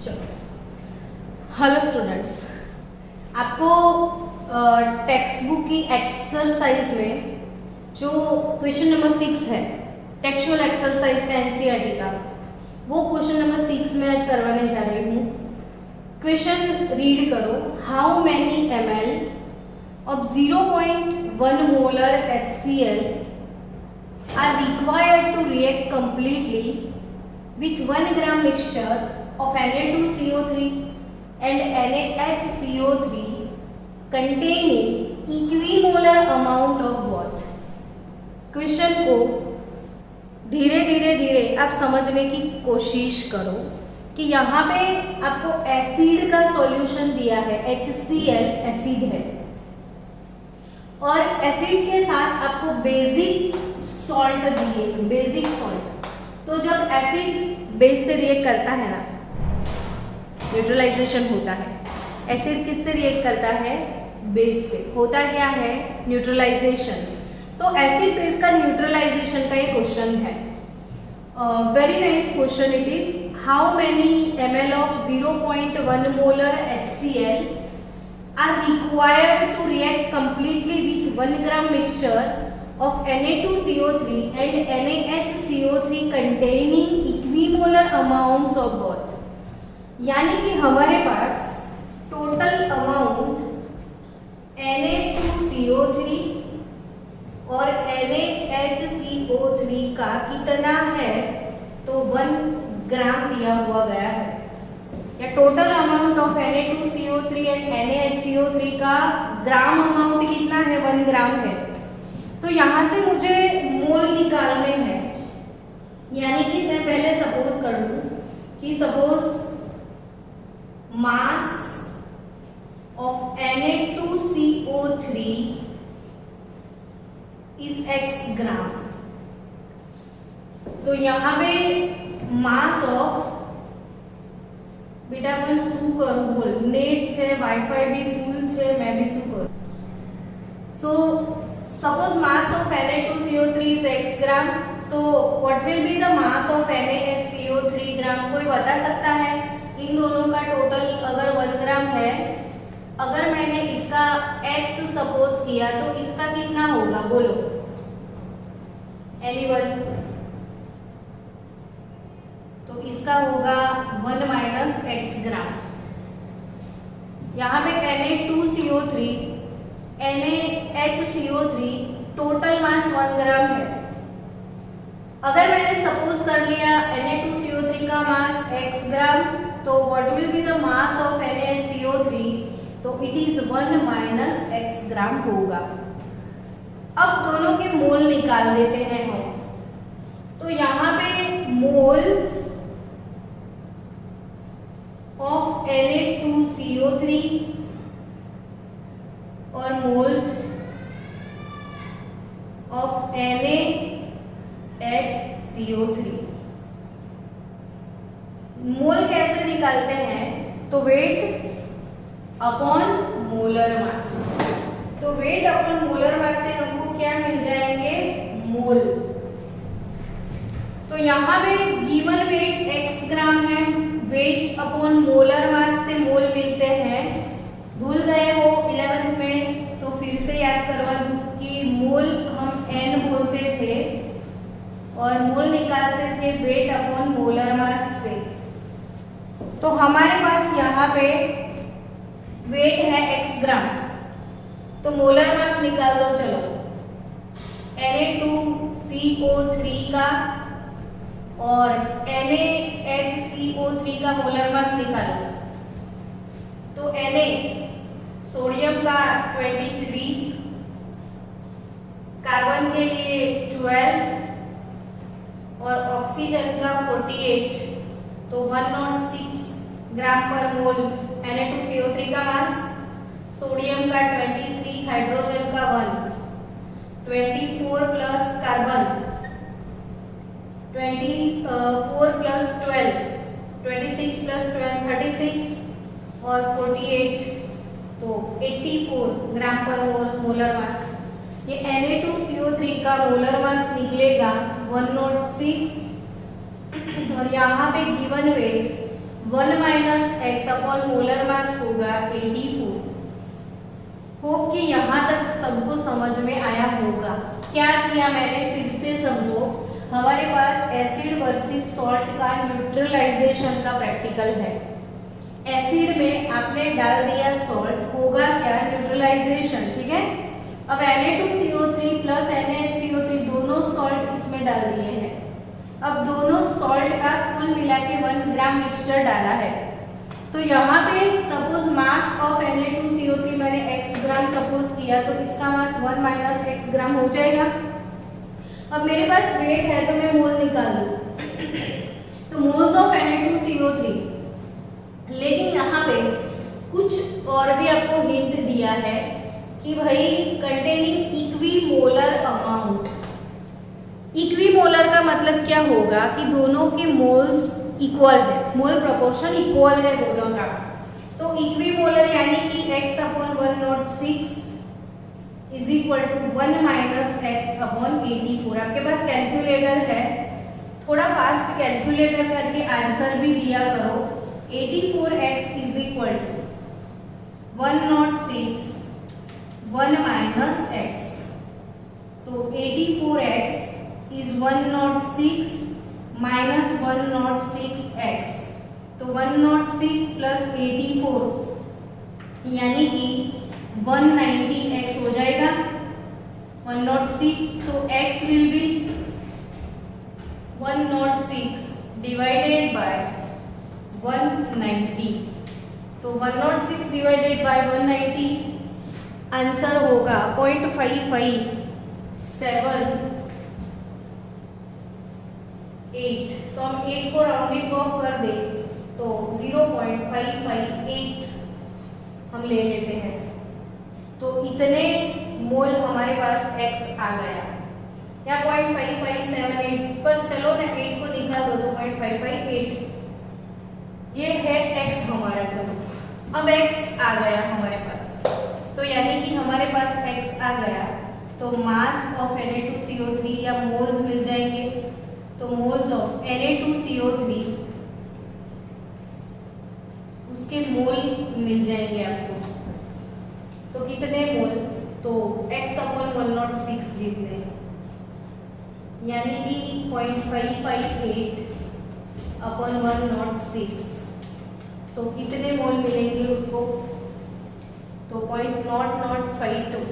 चलो, hello students, आपको text book की एक्सरसाइज में जो क्वेश्चन नंबर 6 है टेक्सचुअल एक्सरसाइज का एनसीईआरटी का, वो क्वेश्चन नंबर 6 में आज करवाने जा रही हूँ। क्वेश्चन रीड करो। How many ml of 0.1 molar HCl are required to react completely with 1 gram mixture of Na2CO3 and NaHCO3 containing equimolar amount of what? Question को धीरे धीरे आप समझने की कोशिश करो कि यहाँ पे आपको एसिड का सॉल्यूशन दिया है, HCl एसिड है, और एसिड के साथ आपको बेसिक सॉल्ट दिए, बेसिक सॉल्ट। तो जब एसिड बेस से रिएक्ट करता है ना, न्यूट्रलाइजेशन होता है। एसिड किससे रिएक्ट करता है? बेस से। होता क्या है? न्यूट्रलाइजेशन। तो एसिड बेस का न्यूट्रलाइजेशन का ये क्वेश्चन है। Very nice question it is. How many ml of 0.1 molar HCl are required to react completely with 1 gram mixture of Na2CO3 and NaHCO3 containing equimolar amounts of both? यानी कि हमारे पास total amount Na2CO3 और NaHCO3 का कितना है? तो 1 ग्राम दिया हुआ गया है। या total amount of Na2CO3 and NaHCO3 का ग्राम अमाउंट कितना है? 1 ग्राम है। तो यहां से मुझे मोल निकालने हैं। यानी कि मैं पहले सपोज कर लूं कि suppose mass of Na2CO3 is x ग्राम। तो यहाँ पे मास ऑफ, बेटा अपन शू करूं बोल, नेट है, वाईफाई भी फूल है, मैं भी शू करूं। So suppose mass of Na2CO3 is x gram. So what will be the mass of NaHCO3 ग्राम? कोई बता सकता है? इन दोनों का टोटल अगर 1 ग्राम है, अगर मैंने इसका x सपोज किया तो इसका कितना होगा? बोलो एनीवन? तो इसका होगा 1 माइनस x ग्राम। यहाँ पे Na2CO3 NaHCO3 टोटल मास 1 ग्राम है। अगर मैंने सपोज कर लिया Na2CO3 का मास x ग्राम, तो what will be the mass of NaCO3? तो इट इज 1 माइनस x ग्राम होगा। अब दोनों के मोल निकाल देते हैं हम। तो यहाँ पे मोल्स ऑफ Na2CO3 और मोल्स ऑफ NaHCO3, मोल कैसे निकालते हैं? तो वेट अपॉन मोलर मास। तो वेट अपॉन मोलर मास से हमको क्या मिल जाएंगे? मोल। तो यहाँ पे गिवन वेट x ग्राम है, वेट अपॉन मोलर मास से मोल मिलते हैं। भूल गए हो 11th में? तो फिर से याद करवा दूं कि मोल हम n बोलते थे और मोल निकालते थे वेट अपॉन मोलर मास से। तो हमारे पास यहाँ पे वेट है x ग्राम, तो मोलर मास निकाल दो। चलो, Na2CO3 का और NaHCO3 का मोलर मास निकालो। तो Na सोडियम का 23, कार्बन के लिए 12 और ऑक्सीजन का 48, तो 106 ग्राम पर मोल Na2CO3 का मास। सोडियम का 23, हाइड्रोजन का 1, 24 प्लस कार्बन 24 प्लस 12, 26 प्लस 12 36 और 48, तो 84 ग्राम पर मोलर मास। ये Na2CO3 का मोलर मास निकलेगा 106 और यहाँ पे given weight 1 minus x upon molar mass होगा 84। होप कि यहाँ तक सबको समझ में आया होगा। क्या किया मैंने, फिर से समझो। हमारे पास एसिड वर्सेस सॉल्ट का न्यूट्रलाइजेशन का प्रैक्टिकल है। एसिड में आपने डाल दिया सॉल्ट, होगा क्या, न्यूट्रलाइजेशन, ठीक है। अब Na2CO3 प्लस NaHCO3 दोनों सॉल्ट इसमें डाल दिए हैं। अब दोनों सॉल्ट का कुल मिला के 1 ग्राम मिक्सचर डाला है। तो यहाँ पे सपोज मास ऑफ Na2CO3 मैंने x ग्राम सपोज किया, तो इसका मास 1 माइनस x ग्राम हो जाएगा। अब मेरे पास वेट है तो मैं मोल निकाल लूँ। तो मोल्स ऑफ Na2CO3, लेकिन यहाँ पे कुछ और भी आपको हिंट दिया है कि भाई कंटेनिंग इक्विमोलर अमाउंट। इक्विमोलर का मतलब क्या होगा कि दोनों के मोल्स इक्वल है, मोल प्रोपोर्शन इक्वल है दोनों का। तो इक्विमोलर यानी कि x upon 106 is equal to 1 minus x upon 84। आपके पास कैलकुलेटर है, थोड़ा फास्ट कैलकुलेटर करके आंसर भी दिया करो। 84x is equal to 106 1 minus x। तो 84x इज 106 माइनस 106x। तो 106 प्लस 84 यानी कि 190x हो जाएगा। 106, so x will be 106 divided by 190। तो 106 डिवाइडेड बाय 190 आंसर होगा 0.557 8। तो हम 8 को राउंडिंग ऑफ कर दे तो 0.558 हम ले लेते हैं। तो इतने मोल हमारे पास x आ गया, या 0.5578 पर चलो ना 8 को निकाल दो तो 0.558 ये है x हमारा। चलो अब x आ गया हमारे पास, तो यानी कि हमारे पास x आ गया तो मास ऑफ Na2CO3 या मोल्स मिल जाएंगे। तो मोल्स ऑफ Na2CO3 उसके मोल मिल जाएंगे आपको। तो कितने मोल, तो x अपॉन 106 जितने, यानी कि 0.558 अपॉन 106। तो कितने मोल मिलेंगे उसको, तो 0.0052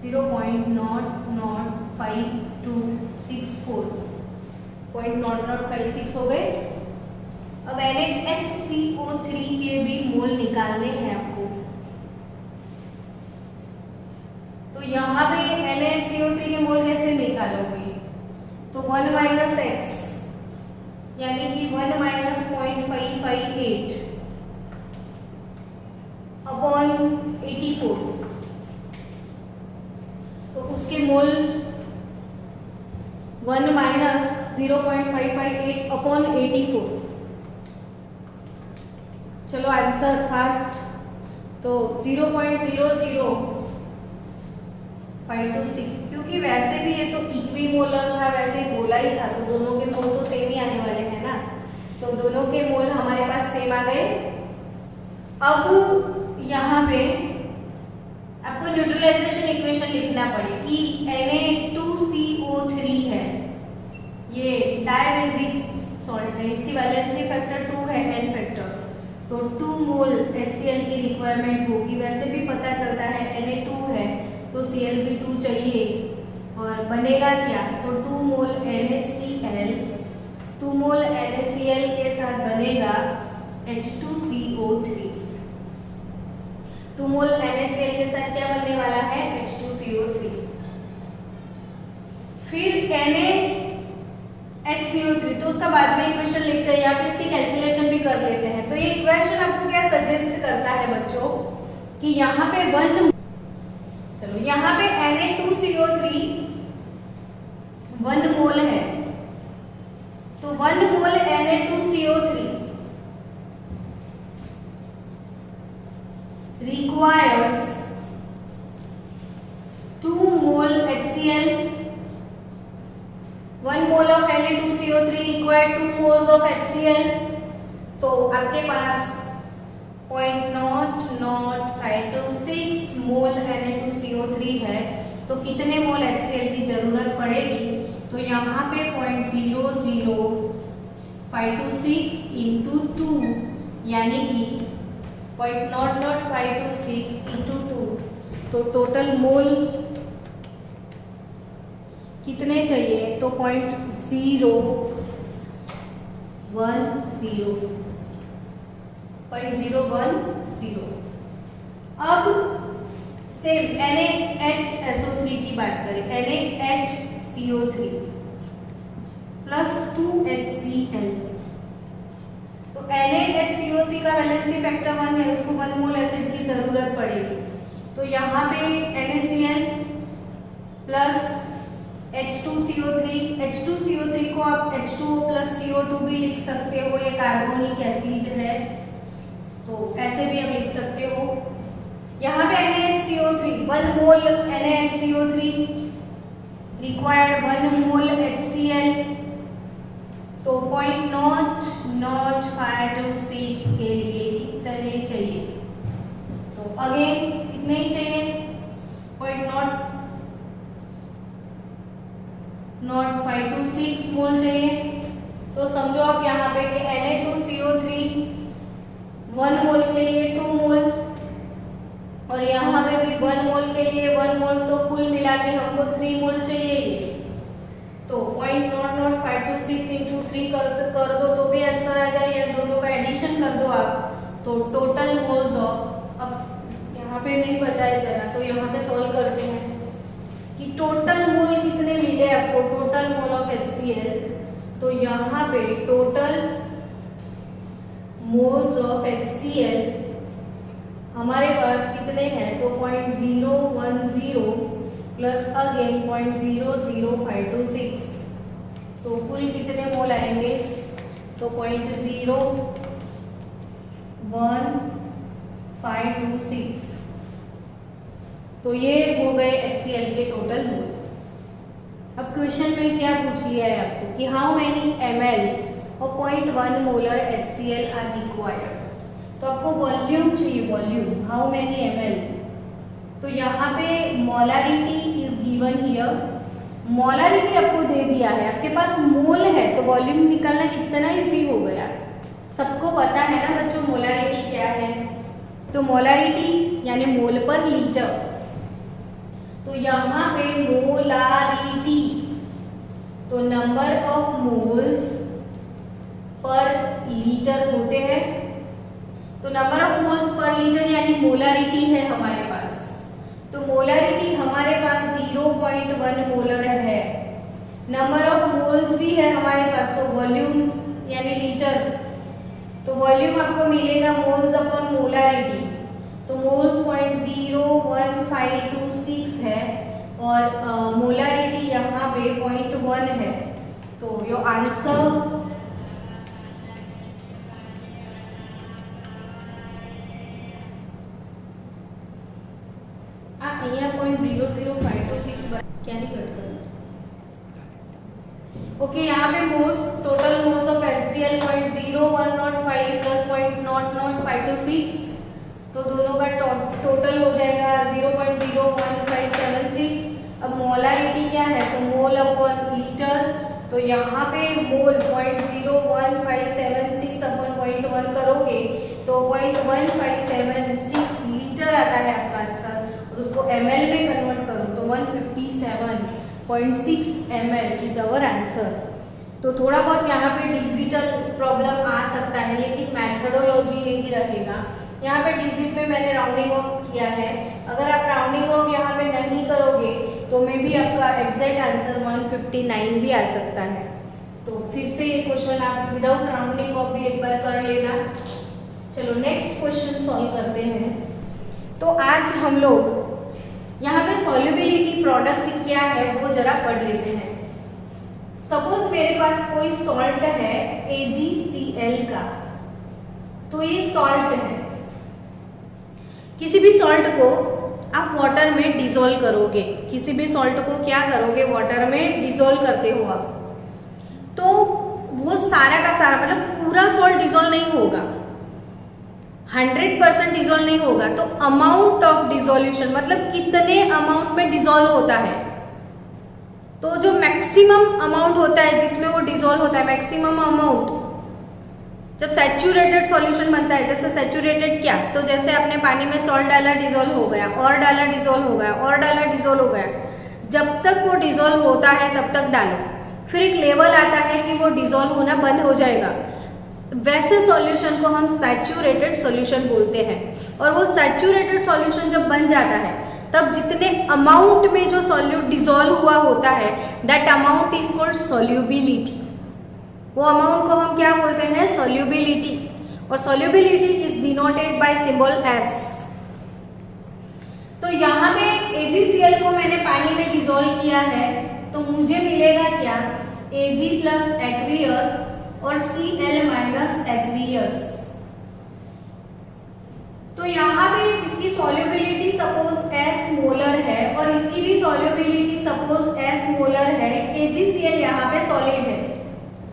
0.005264 0.0056 हो गए। अब NaHCO3 के भी मोल निकालने हैं आपको। तो यहाँ पे NaHCO3 के मोल कैसे निकालोगे, तो 1 माइनस एक्स यानी कि 1 माइनस 0.558 अपॉन 84। तो उसके मोल 1 माइनस 0.558 अपॉन 84। चलो आंसर फास्ट, तो 0.00526, क्योंकि वैसे भी ये तो इक्विमोलर था, वैसे ही बोला ही था, तो दोनों के मोल तो सेम ही आने वाले हैं ना। तो दोनों के मोल हमारे पास सेम आ गए। अब यहाँ पे आपको न्यूट्रलाइजेशन इक्वेशन लिखना पड़े कि Na2CO3 है, ये डायबेसिक सॉल्ट है, इसकी वैलेंसी फैक्टर 2 है, n फैक्टर। तो 2 मोल HCl की रिक्वायरमेंट होगी। वैसे भी पता चलता है Na2 है तो Cl भी 2 चाहिए, और बनेगा क्या, तो 2 मोल NaCl, 2 मोल NaCl के साथ बनेगा H2CO3। 2 मोल NaCl के साथ क्या बनने वाला है, H2CO3। फिर NaHCO3, तो उसका बाद में इक्वेशन लिखते हैं, या फिर इसकी कैलकुलेशन भी कर लेते हैं। तो ये इक्वेशन आपको क्या सजेस्ट करता है बच्चों कि यहाँ पे चलो यहाँ पे Na2CO3 1 मोल है, तो 1 मोल Na2CO3 requires 2 mole HCl। 1 mole of Na2CO3 require 2 moles of HCl। तो आपके पास 0.00526 मोल Na2CO3 है, तो कितने मोल HCl की जरूरत पड़ेगी? तो यहाँ पे 0.00526 इंटू 2 यानी कि 0.00526 इंटू 2, तो टोटल मोल कितने चाहिए? तो 0.010। अब सेम NaHSO3 की बात करें, NaHCO3 प्लस 2HCl, तो NaHCO3 का वैलेंसी फैक्टर 1 है, उसको 1 मोल एसिड की जरूरत पड़ेगी। तो यहाँ पे NaCl प्लस H2CO3 को आप H2O प्लस CO2 भी लिख सकते हो, ये कार्बोनिक एसिड है, तो ऐसे भी आप लिख सकते हो। यहाँ पे NaHCO3 1 मोल NaHCO3 रिक्वायर्ड 1 मोल HCl, तो 0.00526 के लिए कितने चाहिए? तो अगेन कितने ही चाहिए? 0.0526 मोल चाहिए। तो समझो आप यहाँ पे कि Na2CO3 1 मोल के लिए 2 मोल और यहाँ पे भी 1 मोल के लिए 1 मोल, तो कुल मिला के हमको 3 मोल चाहिए। तो 0.00526 इंटू 3 कर दो तो भी आंसर आ जाए, या दोनों का एडिशन कर दो आप, तो टोटल मोल्स ऑफ, अब यहाँ पे नहीं बचाया जगह तो यहाँ पे सॉल्व करते हैं कि टोटल मोल कितने मिले आपको, टोटल मोल ऑफ HCl। तो यहाँ पे टोटल मोल्स ऑफ HCl हमारे पास कितने हैं? तो 0.010 प्लस अगेन 0.00526, तो कुल कितने मोल आएंगे? तो 0.01526, तो ये हो गए HCl के टोटल मोल। अब क्वेश्चन में क्या पूछ लिया है आपको कि हाउ मेनी ml और 0.1 मोलर HCl आर रिक्वायर्ड, तो आपको वॉल्यूम चाहिए, वॉल्यूम हाउ मेनी ml। तो यहाँ पे molarity is given here, molarity आपको दे दिया है, आपके पास मोल है तो वॉल्यूम निकालना कितना इजी हो गया। सबको पता है ना बच्चों मोलारिटी क्या है? तो मोलारिटी यानी मोल पर लीटर, तो यहाँ पे मोलारिटी, तो number of moles per litre होते हैं, तो number of moles per litre यानी मोलारिटी है हमारे पास, तो मोलारिटी हमारे पास 0.1 मोलर है। नंबर ऑफ मोल्स भी है हमारे पास, तो वॉल्यूम यानी लीटर, तो वॉल्यूम आपको मिलेगा मोल्स अपॉन मोलारिटी, तो मोल्स 0.01526 है और मोलारिटी यहाँ पे 0.1 है, तो योर आंसर यहाँ 0.00526 क्या नहीं करता। ओके, यहाँ पे moles, total moles of HCl 0.0105 plus 0.00526, तो दोनों का टोटल हो जाएगा 0.01576। अब मोलारिटी क्या है? तो मोल अपॉन लीटर, तो यहाँ पे मोल 0.01576 अपॉन 0.1 करोगे तो 0.1576 लीटर आता है आपका आंसर, और उसको ml में कन्वर्ट करो तो 157.6 ml इज अवर आंसर। तो थोड़ा बहुत यहाँ पे डिजिटल प्रॉब्लम आ सकता है, लेकिन मैथडोलॉजी यही रहेगा। यहाँ पे डिजिट में मैंने राउंडिंग ऑफ किया है, अगर आप राउंडिंग ऑफ यहाँ पे नहीं करोगे तो मे बी आपका एग्जैक्ट आंसर 159 भी आ सकता है। तो फिर से ये क्वेश्चन आप विदाउट राउंडिंग ऑफ भी एक बार कर लेना। चलो नेक्स्ट क्वेश्चन सॉल्व करते हैं। तो आज हम लोग यहाँ पे सॉल्युबिलिटी प्रोडक्ट क्या है वो जरा पढ़ लेते हैं। सपोज मेरे पास कोई सॉल्ट है AgCl का, तो ये सॉल्ट है, किसी भी सॉल्ट को आप वाटर में डिसॉल्व करोगे, किसी भी सॉल्ट को क्या करोगे? वाटर में डिसॉल्व करते हो आप, तो वो सारा का सारा मतलब पूरा सॉल्ट डिजोल्व नहीं होगा, 100% डिजोल्व नहीं होगा। तो अमाउंट ऑफ डिजोल्यूशन मतलब कितने अमाउंट में डिजोल्व होता है, तो जो मैक्सिमम अमाउंट होता है जिसमें वो डिजोल्व होता है, मैक्सिमम अमाउंट जब सैचुरेटेड सॉल्यूशन बनता है, जैसे सैचुरेटेड क्या, तो जैसे आपने पानी में सॉल्ट डाला डिजोल्व हो गया, और डाला डिजोल्व हो गया, और डाला डिजोल्व हो गया, जब तक वो डिजोल्व होता है तब तक डालो, फिर एक लेवल आता है कि वो डिजोल्व होना बंद हो जाएगा, वैसे सॉल्यूशन को हम सैचुरेटेड सॉल्यूशन बोलते हैं। और वो सैचुरेटेड सॉल्यूशन जब बन जाता है तब जितने अमाउंट में जो सॉल्यूट डिजोल्व हुआ होता है that amount is called solubility. वो अमाउंट को हम क्या बोलते हैं, सॉल्युबिलिटी, और solubility is denoted by symbol S. तो यहाँ पे AgCl को मैंने पानी में डिजोल्व किया है तो मुझे मिलेगा क्या, Ag प्लस एक्वियस और Cl माइनस एक्वियस। तो यहाँ पे इसकी सॉल्युबिलिटी सपोज S मोलर है और इसकी भी सॉल्युबिलिटी सपोज S मोलर है, AgCl यहाँ पे सॉलिड है।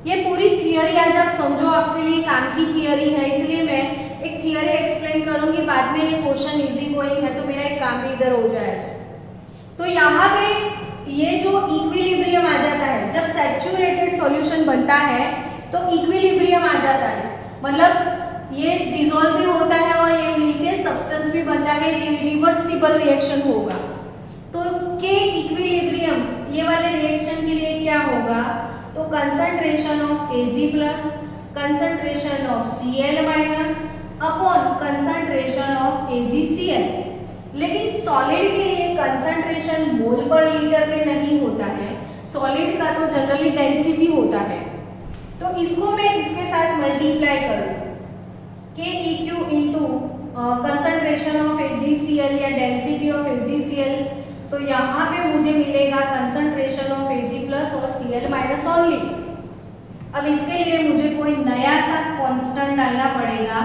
ये पूरी थियरी आज आप समझो, आपके लिए काम की थियरी है, इसलिए मैं एक थियरी एक्सप्लेन करूंगी, बाद में ये क्वेश्चन इजी गोइंग है तो मेरा एक काम भी इधर हो जाएगा। तो यहाँ पे ये जो इक्विलिब्रियम आ जाता है, जब सैचुरेटेड सॉल्यूशन बनता है तो इक्विलिब्रियम आ जाता है, मतलब ये डिसॉल्व भी होता है और ये मिलके सब्सटेंस भी बनता है, रिवर्सिबल रिएक्शन होगा। तो के इक्विलिब्रियम ये वाले रिएक्शन के लिए क्या होगा, तो concentration of Ag plus concentration of Cl minus upon concentration of AgCl। लेकिन सॉलिड के लिए कंसंट्रेशन मोल पर लीटर में नहीं होता है, सॉलिड का तो जनरली डेंसिटी होता है। तो इसको मैं इसके साथ मल्टीप्लाई करूं, Keq into concentration of AgCl या डेंसिटी ऑफ AgCl, तो यहाँ पे मुझे मिलेगा कंसंट्रेशन ऑफ Ag प्लस और Cl माइनस ओनली। अब इसके लिए मुझे कोई नया सा कांस्टेंट डालना पड़ेगा,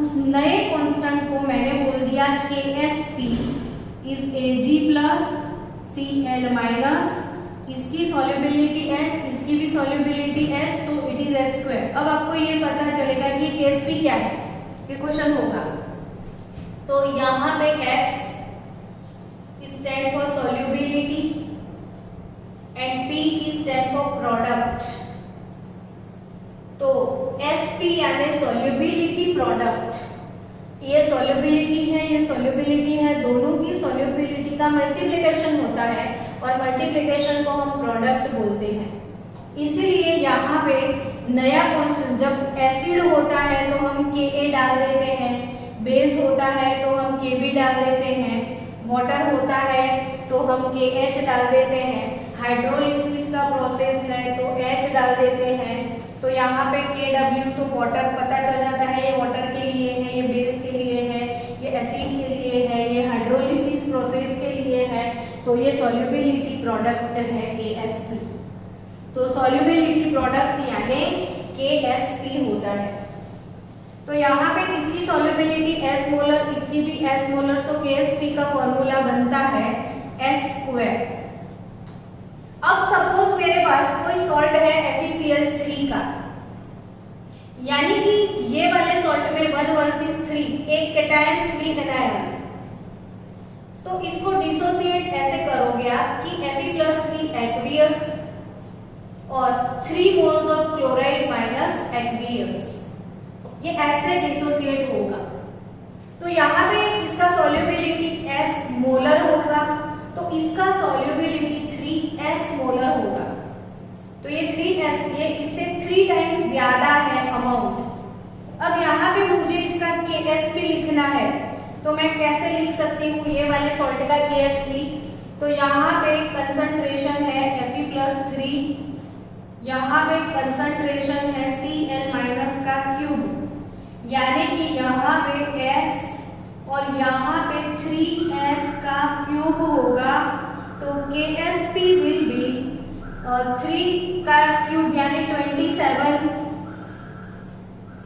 उस नए कांस्टेंट को मैंने बोल दिया Ksp is Ag plus Cl minus, इसकी सॉल्युबिलिटी S, इसकी भी सॉल्युबिलिटी S, तो इट इज S स्क्वायर। अब आपको ये पता चलेगा कि Ksp क्या है, ये क्वेश्चन होगा। तो यहाँ पे S stand for solubility and P stand for product। तो Sp यानी solubility product, ये solubility है, ये solubility है, दोनों की solubility का मल्टीप्लिकेशन होता है और मल्टीप्लिकेशन को हम प्रोडक्ट बोलते हैं। इसीलिए यहाँ पे नया कॉन्सेप्ट, जब एसिड होता है तो हम Ka डाल देते हैं, बेस होता है तो हम Kb डाल देते हैं, वाटर होता है तो हम KH डाल देते हैं, हाइड्रोलिसिस का प्रोसेस है तो H डाल देते हैं। तो यहाँ पे Kw तो वाटर पता चल जाता है, ये वाटर के लिए है, ये बेस के लिए है, ये एसिड के लिए है, ये हाइड्रोलिसिस प्रोसेस के लिए है, तो ये सॉल्युबिलिटी प्रोडक्ट है Ksp। तो सॉल्युबिलिटी प्रोडक्ट यानी Ksp होता है। तो यहाँ पे किसकी सॉल्युबिलिटी S मोलर, इसकी भी S मोलर, सो Ksp का फॉर्मूला बनता है S स्क्वायर। अब सपोज मेरे पास कोई सॉल्ट है FeCl3 का, यानी कि ये वाले सॉल्ट में 1 वर्सेस 3, एक कैटायन 3 एनायन, तो इसको डिसोसिएट ऐसे करोगे आप कि Fe+3 एक्वियस और 3 moles of chloride minus aqueous, ये ऐसे डिसोसिएट होगा। तो यहाँ पे इसका सॉल्युबिलिटी S मोलर होगा, तो इसका सॉल्युबिलिटी 3S मोलर होगा। तो ये 3S, ये इससे 3 टाइम्स ज्यादा है अमाउंट। अब यहाँ पे मुझे इसका Ksp लिखना है, तो मैं कैसे लिख सकती हूँ ये वाले सॉल्ट का Ksp, तो यहाँ पे कंसंट्रेशन है Fe+3, यहाँ पे कंसंट्रेशन है Cl माइनस का क्यूब, यानी कि यहाँ पे S और यहाँ पे 3S का क्यूब होगा, तो Ksp विल बी 3 का क्यूब यानी 27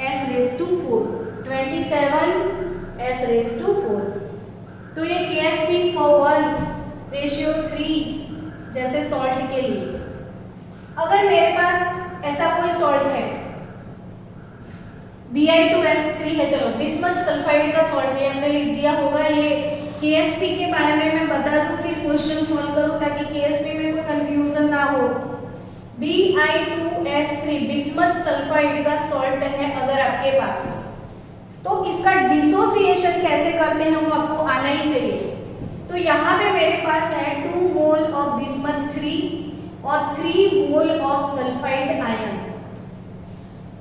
S⁴, 27 S⁴। तो ये Ksp for 1:3 जैसे सॉल्ट के लिए। अगर मेरे पास ऐसा कोई सॉल्ट है, Bi2S3 है, चलो बिस्मथ सल्फाइड का सॉल्ट है, हमने लिख दिया होगा। ये KSP के बारे में मैं बता दूं फिर क्वेश्चन सॉल्व करूं ताकि KSP में कोई कंफ्यूजन ना हो। Bi2S3 बिस्मथ सल्फाइड का सॉल्ट है अगर आपके पास, तो इसका डिसोसिएशन कैसे करते हैं वो आपको आना ही चाहिए। तो यहाँ पे मेरे पास है 2 मोल ऑफ बिस्मथ 3 और 3 mole of sulphide ion.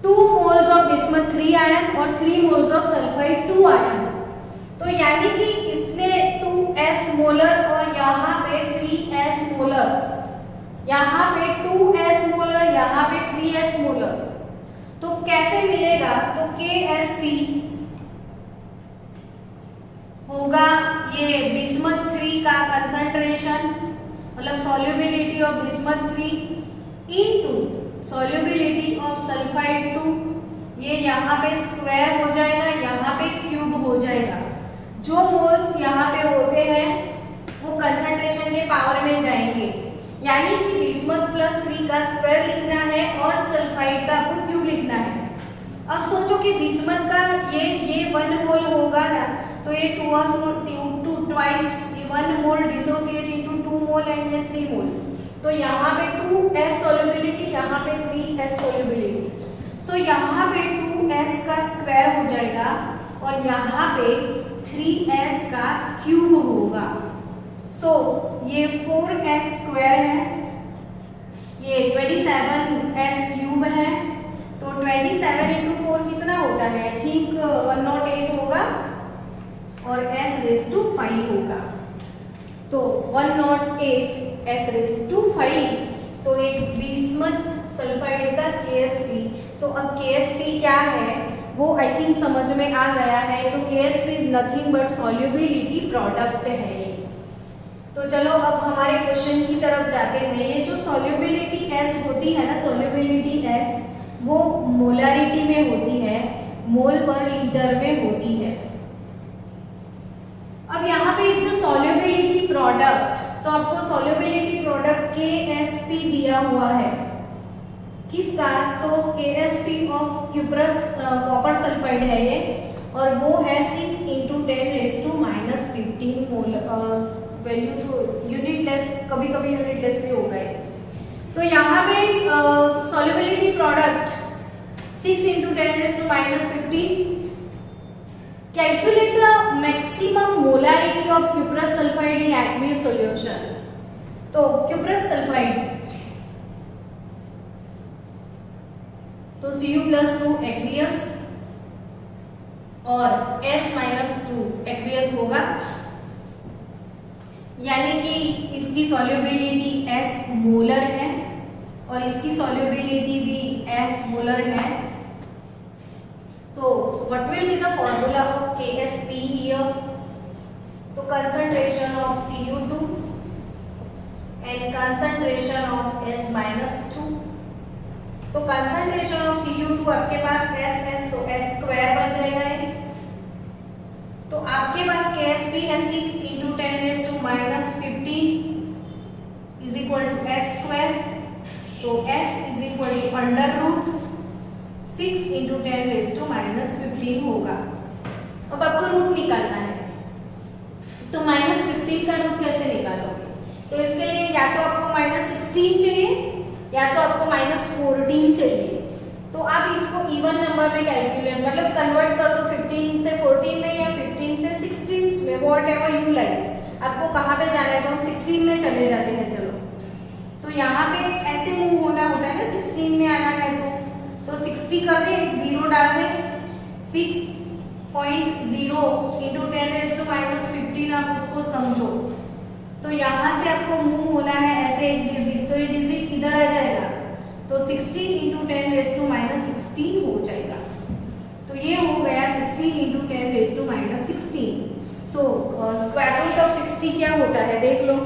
2 moles of bismuth 3 ion और 3 मोल्स ऑफ सल्फाइड 2 आयन। तो यानी कि इसने 2s मोलर और यहाँ पे 3s मोलर, यहाँ पे 2s मोलर, यहाँ पे 3s मोलर। तो कैसे मिलेगा, तो KSP होगा ये बिस्मथ 3 का कंसंट्रेशन, मतलब solubility of bismuth 3 into solubility of sulphide 2। ये यहाँ पे स्क्वायर हो जाएगा, यहाँ पे क्यूब हो जाएगा। जो मोल्स यहाँ पे होते हैं वो कंसंट्रेशन के पावर में जाएंगे, यानी कि बिस्मथ प्लस 3 का स्क्वायर लिखना है और सल्फाइड का आपको क्यूब लिखना है। अब सोचो कि बिस्मथ का ये 1 मोल होगा ना, तो ये 1 मोल डिसोसिएट इनटू 2 मोल एंड ये 3 मोल। तो यहाँ पे 2s सॉल्युबिलिटी, यहाँ पे 3s सॉल्युबिलिटी। सो यहाँ पे 2s का स्क्वायर हो जाएगा और यहाँ पे 3s का क्यूब होगा। सो ये 4s स्क्वायर है, ये 27s क्यूब है। तो 27 इंटू 4 कितना होता है, आई थिंक 108 होगा और s रेज टू 5 होगा। तो 108 s रेज टू 5, तो एक बिस्मथ सल्फाइड का KSP। तो अब KSP क्या है वो आई थिंक समझ में आ गया है। तो KSP is nothing but solubility product है ये। तो चलो अब हमारे क्वेश्चन की तरफ जाते हैं। ये जो सॉल्युबिलिटी S होती है ना, सॉल्युबिलिटी S वो मोलारिटी में होती है, मोल पर लीटर में होती है। अब यहाँ पे जो सॉल्युबिलिटी प्रोडक्ट, तो आपको सॉल्युबिलिटी प्रोडक्ट KSP दिया हुआ है किसका, तो KSP of cuprous copper sulphide है ये, और वो है 6 × 10⁻⁻15 मोल। वैल्यू तो यूनिटलेस, कभी कभी यूनिटलेस भी होगा ये। तो यहाँ पे solubility product 6 × 10⁻15। Calculate the maximum molarity of cuprous sulphide in aqueous solution. तो क्यूप्रस सल्फाइड तो Cu+2 एक्वियस और S-2 एक्वियस होगा, यानी कि इसकी सॉल्युबिलिटी S मोलर है और इसकी सॉल्युबिलिटी भी S मोलर है। तो what will be the formula of KSP here, तो concentration of Cu2 and concentration of S-2। तो कंसंट्रेशन ऑफ Cu2 आपके पास S तो S स्क्वायर बन जाएगा ये। तो आपके पास KSP है 6 × 10⁻⁻15 is equal to S square. तो S इज इक्वल टू √6 × 10⁻⁻15 होगा। अब आपको रूट निकालना है, तो -15 का रूट कैसे निकालोगे, तो इसके लिए या तो आपको -16 चाहिए या तो आपको -14 चाहिए। तो आप इसको इवन नंबर में कैलकुलेट मतलब कन्वर्ट कर दो 15 से 14 में या 15 से 16 में, वॉट एवर यू लाइक। आपको कहाँ पे जाना है तो हम 16 में चले जाते हैं। चलो तो यहाँ पे ऐसे मूव होना होता है ना, 16 में आना है तो 60 कर दे, एक 0 डाल दे, 6.0 × 10⁻⁻15 आप उसको समझो। तो यहाँ से आपको मूव होना है ऐसे एक डिजिट, तो ये डिजिट इधर आ जाएगा, तो 60 × 10⁻16 हो जाएगा। तो ये हो गया 60 × 10⁻16। सो स्क्वायर रूट ऑफ 60 क्या होता है देख लो।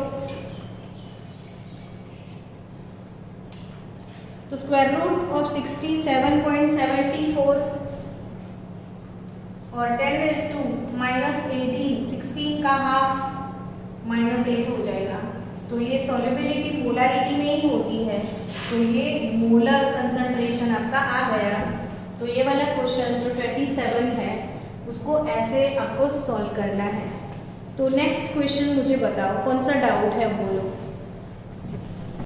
तो स्क्वायर रूट ऑफ 60 7.74 और 10⁻18 16 का हाफ -8 हो जाएगा। तो ये सॉल्युबिलिटी मोलारिटी में ही होती है। तो ये मोलर कंसंट्रेशन आपका आ गया। तो ये वाला क्वेश्चन जो 27 है उसको ऐसे आपको सॉल्व करना है। तो नेक्स्ट क्वेश्चन मुझे बताओ कौन सा डाउट है बोलो।